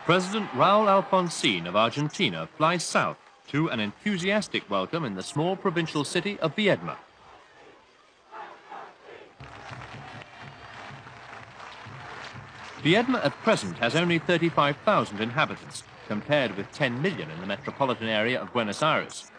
President Raúl Alfonsin of Argentina flies south to an enthusiastic welcome in the small provincial city of Viedma. Viedma at present has only 35,000 inhabitants, compared with 10 million in the metropolitan area of Buenos Aires.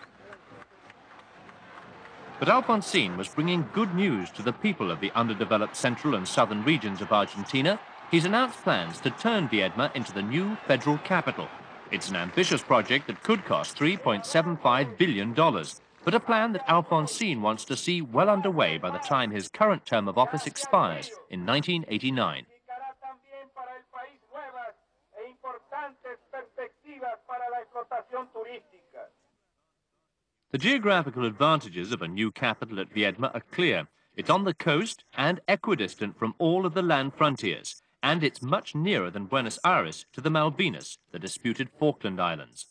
But Alfonsin was bringing good news to the people of the underdeveloped central and southern regions of Argentina. He's announced plans to turn Viedma into the new federal capital. It's an ambitious project that could cost $3.75 billion, but a plan that Alfonsin wants to see well underway by the time his current term of office expires in 1989. The geographical advantages of a new capital at Viedma are clear. It's on the coast and equidistant from all of the land frontiers, and it's much nearer than Buenos Aires to the Malvinas, the disputed Falkland Islands.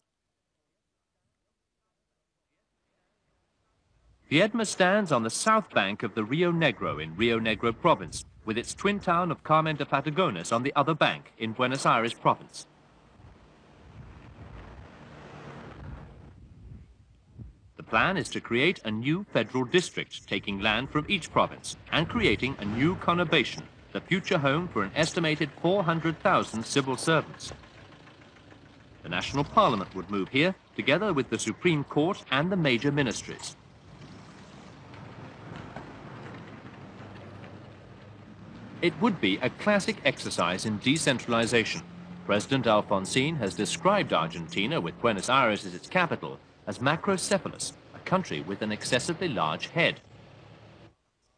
Viedma stands on the south bank of the Rio Negro in Rio Negro province, with its twin town of Carmen de Patagonia on the other bank in Buenos Aires province. The plan is to create a new federal district, taking land from each province and creating a new conurbation, the future home for an estimated 400,000 civil servants. The National Parliament would move here, together with the Supreme Court and the major ministries. It would be a classic exercise in decentralization. President Alfonsin has described Argentina, with Buenos Aires as its capital, as macrocephalous, a country with an excessively large head.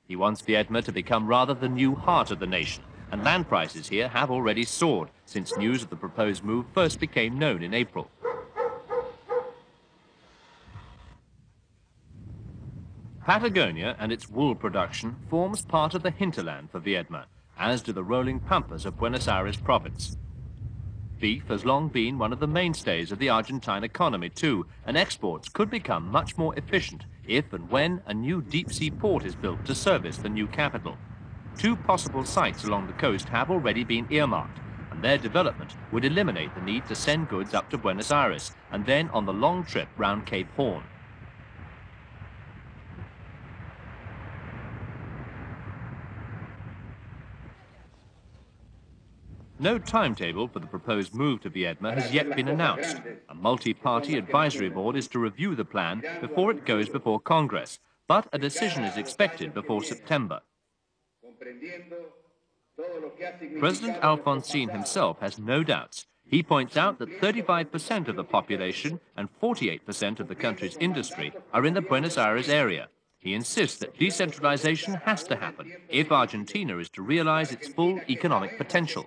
He wants Viedma to become rather the new heart of the nation, and land prices here have already soared since news of the proposed move first became known in April. Patagonia and its wool production forms part of the hinterland for Viedma, as do the rolling pampas of Buenos Aires province. Beef has long been one of the mainstays of the Argentine economy too, and exports could become much more efficient if and when a new deep-sea port is built to service the new capital. 2 possible sites along the coast have already been earmarked, and their development would eliminate the need to send goods up to Buenos Aires and then on the long trip round Cape Horn. No timetable for the proposed move to Viedma has yet been announced. A multi-party advisory board is to review the plan before it goes before Congress, but a decision is expected before September. President Alfonsin himself has no doubts. He points out that 35% of the population and 48% of the country's industry are in the Buenos Aires area. He insists that decentralization has to happen if Argentina is to realize its full economic potential.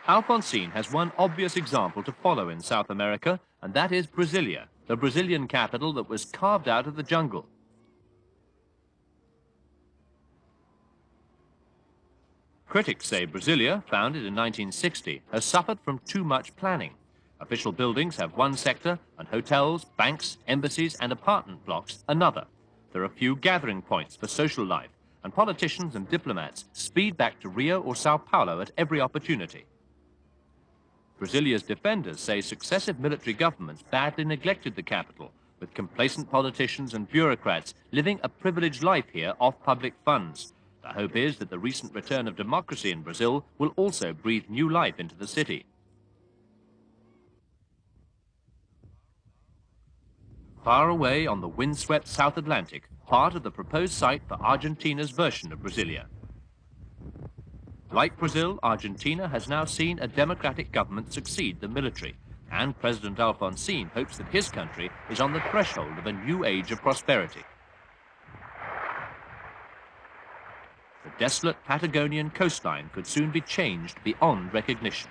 Alfonsin has one obvious example to follow in South America, and that is Brasilia, the Brazilian capital that was carved out of the jungle. Critics say Brasilia, founded in 1960, has suffered from too much planning. Official buildings have one sector, and hotels, banks, embassies, and apartment blocks another. There are few gathering points for social life, and politicians and diplomats speed back to Rio or Sao Paulo at every opportunity. Brasilia's defenders say successive military governments badly neglected the capital, with complacent politicians and bureaucrats living a privileged life here off public funds. The hope is that the recent return of democracy in Brazil will also breathe new life into the city. Far away on the windswept South Atlantic, part of the proposed site for Argentina's version of Brasilia. Like Brazil, Argentina has now seen a democratic government succeed the military, and President Alfonsin hopes that his country is on the threshold of a new age of prosperity. The desolate Patagonian coastline could soon be changed beyond recognition.